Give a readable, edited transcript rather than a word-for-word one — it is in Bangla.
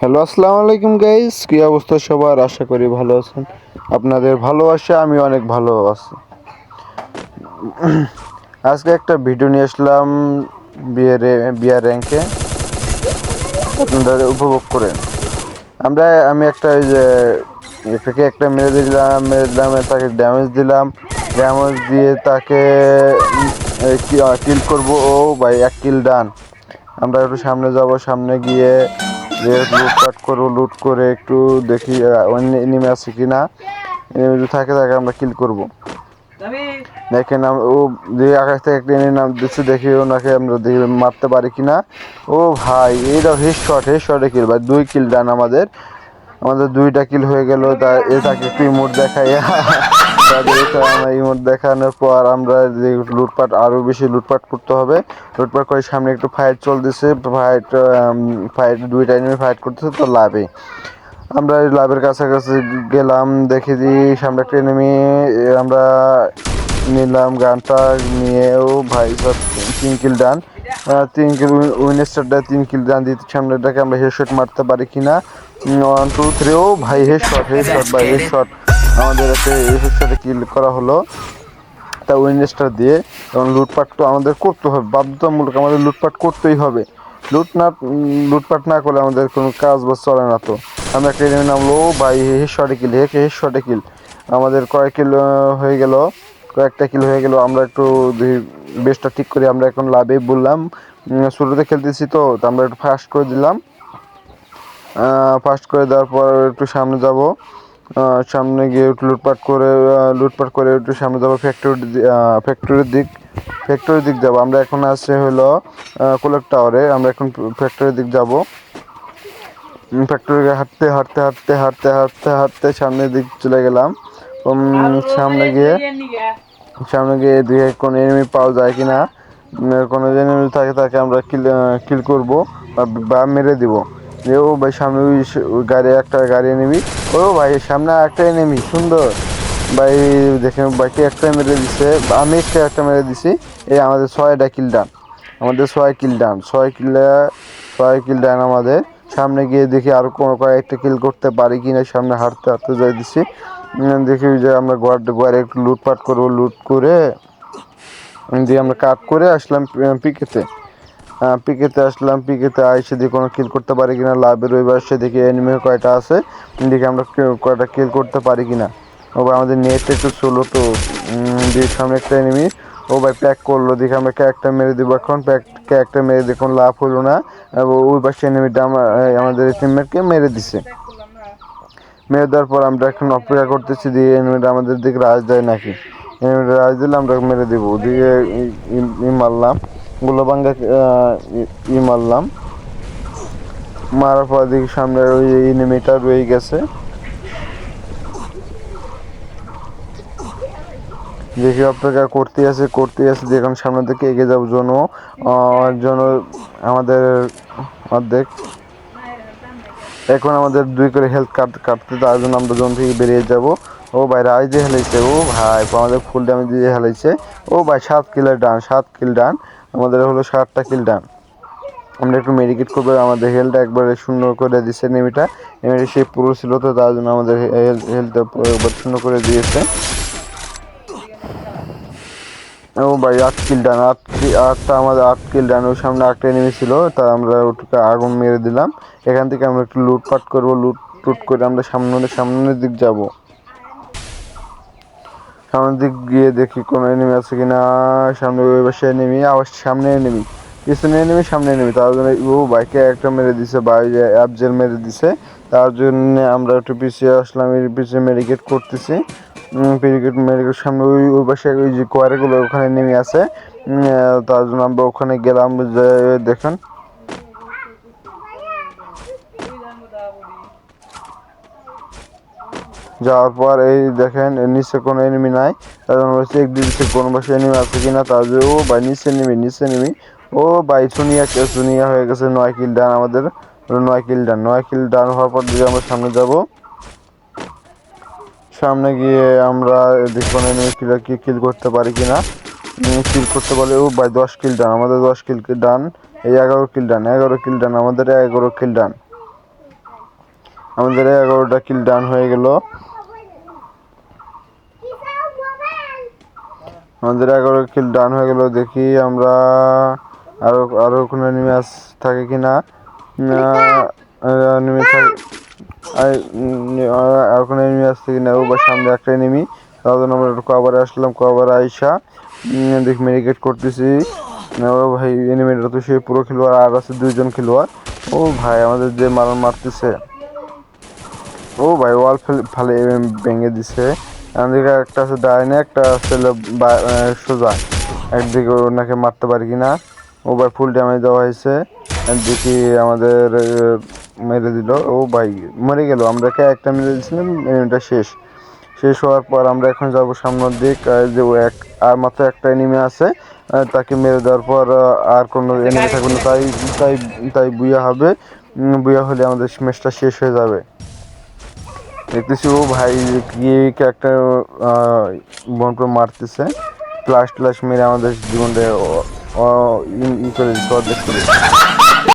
হ্যালো, আসসালামু আলাইকুম গাইস। কি অবস্থা সবার? আশা করি ভালো আছেন। আপনাদের ভালোবাসা আমি অনেক ভালো আছি। আজকে একটা ভিডিও নিয়ে আসলাম বিয়ার র্যাঙ্কে। আপনারা উপভোগ করেন। আমি একটা ওই যে এটাকে একটা মেরে দিলাম তাকে ড্যামেজ দিয়ে তাকে কিল করব। ও ভাই, এক কিল ডান। আমরা একটু সামনে যাব, সামনে গিয়ে লুটপাট করবো, লুট করে একটু দেখি অন্য এনিমি আছে কিনা। এনিমি যদি থাকে তাকে আমরা কিল করব। দেখেন ও যে আকাশ থেকে একটা এনিমি নাম দিচ্ছে, দেখি ওনাকে আমরা দেখি মারতে পারি কিনা। ও ভাই, এইটা হেডশটে কিল ভাই, 2 কিল ডান। আমাদের 2টা কিল হয়ে গেল। তাকে একটু ইমোট দেখাই। তাদের আমরা ইমোট দেখানোর পর আমরা আরো বেশি লুটপাট করতে হবে। লুটপাট করে সামনে একটু ফাইট চলতেছে। ফাইট 2টা এনিমি ফাইট করতেছে তো লাভে। আমরা লাভের কাছাকাছি গেলাম, দেখে দিই সামনে একটা এনিমি। আমরা নিলাম গানটা নিয়ে। ও ভাই সব 3 কিল ডান। 3 কিল উইনেস্টারটা 3 কিল ডান দিতে সামনেটাকে আমরা হেডশট মারতে পারি কিনা। 1 2 3। ও ভাই, হেডশট ভাই, হেডশট। আমাদের একটা হেডশটে কিল করা হলো তা উইনেস্টার দিয়ে। এবং লুটপাট তো আমাদের করতে হবে, বাধ্যতামূলক আমাদের লুটপাট করতেই হবে। লুটপাট না করলে আমাদের কোনো কাজ বা চলে না। তো আমরা একটা এনিমি নামলো। ও ভাই, হেডশটে কিল। আমাদের কয়েকটা কিল হয়ে গেল। আমরা একটু বেশটা ঠিক করি। আমরা এখন লাভে বললাম, শুরুতে খেলতেছি তো আমরা একটু ফাস্ট করে দিলাম। ফাস্ট করে দেওয়ার পর একটু সামনে যাব। সামনে গিয়ে একটু লুটপাট করে একটু সামনে যাবো ফ্যাক্টরির দিক যাবো। আমরা এখন আছে হলো কোলার টাওয়ারে। আমরা এখন ফ্যাক্টরির দিক যাব। ফ্যাক্টরি হাঁটতে সামনের দিক চলে গেলাম। সামনে গিয়ে দিয়ে কোনো এনিমি পাওয়া যায় কিনা। কোনো এনিমি থাকে তাকে আমরা কিল করবো বা মেরে দিব। ও ভাই, সামনে ওই একটা গাড়ি এনিমি। ও ভাই, সামনে একটা এনিমি সুন্দর ভাই। দেখেন বাইকে একটা মেরে দিছে, আমি একটা মেরে দিছি। এই আমাদের 6টা কিল ডান। আমাদের 6 কিল ডান আমাদের। সামনে গিয়ে দেখি আর কয়েকটা কিল করতে পারি কিনা। সামনে হাঁটতে যাই দিছি। দেখি যে আমরা ঘরে একটু লুটপাট করবো। লুট করে দিয়ে আমরা কাট করে আসলাম পিকেতে আইসে দিয়ে কোনো কিল করতে পারি কিনা। লাভের ওই পাশে দেখি এনিমি কয়টা আছে, দেখি আমরা কয়টা কিল করতে পারি কিনা। ও ভাই, আমাদের নেট একটু স্লো তো। দিয়ে সামনে একটা এনিমি। ও ভাই, প্যাক করলো, দেখি আমরা ক্যাকটা মেরে দিব। এখন ক্যাকটা মেরে দেখুন লাভ হলো না। ওই পাশে এনিমিটা আমাদের টিমমেটকে মেরে দিছে। মেরে দেওয়ার পর আমরা এখন অপেক্ষা করতেছি দিয়ে এনিমিটা আমাদের দিকে রাজ দেয় নাকি। এনিমিটা রাজ দিলে আমরা মেরে দেবো। ওদিকে মারলাম গোলাবাঙ্গা, মারলাম। মারার পর দেখি সামনে ওই এনিমিটা রয়ে গেছে। দেখি অপেক্ষা করতে আছে দেখুন সামনের দিকে এগিয়ে যাবো। জন্য আমাদের অর্ধেক। এখন আমাদের 2 করে হেলথ কাটতে, তার জন্য আমরা জোন থেকে বেরিয়ে যাব। ও ভাই, রাজ দিয়ে হেলাইছে। ও ভাই, আমাদের ফুল ড্যামেজ দিয়ে হেলাইছে। ও ভাই, 7 কিল ডান। আমাদের হলো 7টা কিল ডান। আমরা একটু মেডিকেট করবো, আমাদের হেলথ একবারে শূন্য করে দিচ্ছে এনিমিটা। সে পুরো ছিল তো, তার জন্য আমাদের হেলথ একবার শূন্য করে দিয়েছে। ও ভাই, 8 কিল ডান। আমাদের 8 কিল ডান। ওই সামনে 8টা এনিমি ছিল, তা আমরা ওটাকে আগুন মেরে দিলাম। এখান থেকে আমরা একটু লুটপাট করবো। লুট করে আমরা সামনের দিক যাব। সামনের দিক গিয়ে দেখি কোনো এনিমি আছে কিনা। সামনে ওই পাশে এনিমি, আবার সামনে এনিমি, পিছনে এনিমি, সামনে এনিমি। তার জন্য ও বাইকে একটা মেরে দিছে, অ্যাবজেল মেরে দিছে। তার জন্য আমরা একটু পিছিয়ে আসলাম, এর পিছিয়ে মেডিকেট করতেছি। মেডিকেট সামনে ওই পাশে ওই যে কোয়ারিগুলো ওখানে নেমে আছে। তার জন্য আমরা ওখানে গেলাম। যে দেখেন যাওয়ার পর এই দেখেন নিচে কোনো এনিমি নাই। তার জন্য চেক দিচ্ছে কোন পাশে এনিমি আছে কিনা। তার জন্য ও ভাই, নিচে নেমি। ও ভাই, সুনিয়া হয়ে গেছে। 9 কিল ডান আমাদের। 9 কিল ডান হওয়ার পর দিয়ে আমরা সামনে যাব। সামনে গিয়ে আমরা দেখি কোনো এনিমি কিল করতে পারি কিনা। কিল করতে পারলে ও ভাই, 10 কিল ডান আমাদের। 10 কিল ডান। এই 11 কিল ডান আমাদের। 11 কিল ডান। আমাদের 11টা কিল ডান হয়ে গেল। আমাদের 11 কিল ডান হয়ে গেল। দেখি আমরা আরো কোনো এনিমি থাকে কিনা। এনিমি থাকে আর কোনো এনিমি আসছে কিনা। ও বা সামনে একটা এনিমি, তার জন্য আমরা একটু কভারে আসলাম। কভারে আইসা দেখি মেডিকেট করতেছি। ও ভাই এনিমিটা তো সে পুরো খেলোয়াড়, আর আছে 2জন খেলোয়াড়। ও ভাই আমাদের যে মারতেছে। ও ভাই ওয়াল ফালে ভেঙে দিছে। আমাদের একটা আছে ডাইনে, একটা আছে সোজা। একদিকে ওনাকে মারতে পারি কিনা। ও ভাই ফুল ড্যামেজ দেওয়া হয়েছে। দেখি আমাদের মেরে দিল। ও ভাই মরে গেল। আমরা একটা মেরে দিয়েছিলাম, এটা শেষ হওয়ার পর আমরা এখন যাব সামনের দিক। যে আর মাত্র একটা এনিমি আছে, তাকে মেরে দেওয়ার পর আর কোনো এনিমি থাকবে না। তাই তাই তাই বুয়া হবে। বুয়া হলে আমাদের ম্যাচটা শেষ হয়ে যাবে। দেখতেছি ও ভাই কি একটা বনকে মারতেছে। প্লাস মেরে আমাদের জীবনটা ই করে দিচ্ছে, অর্ধেক করে দিচ্ছে।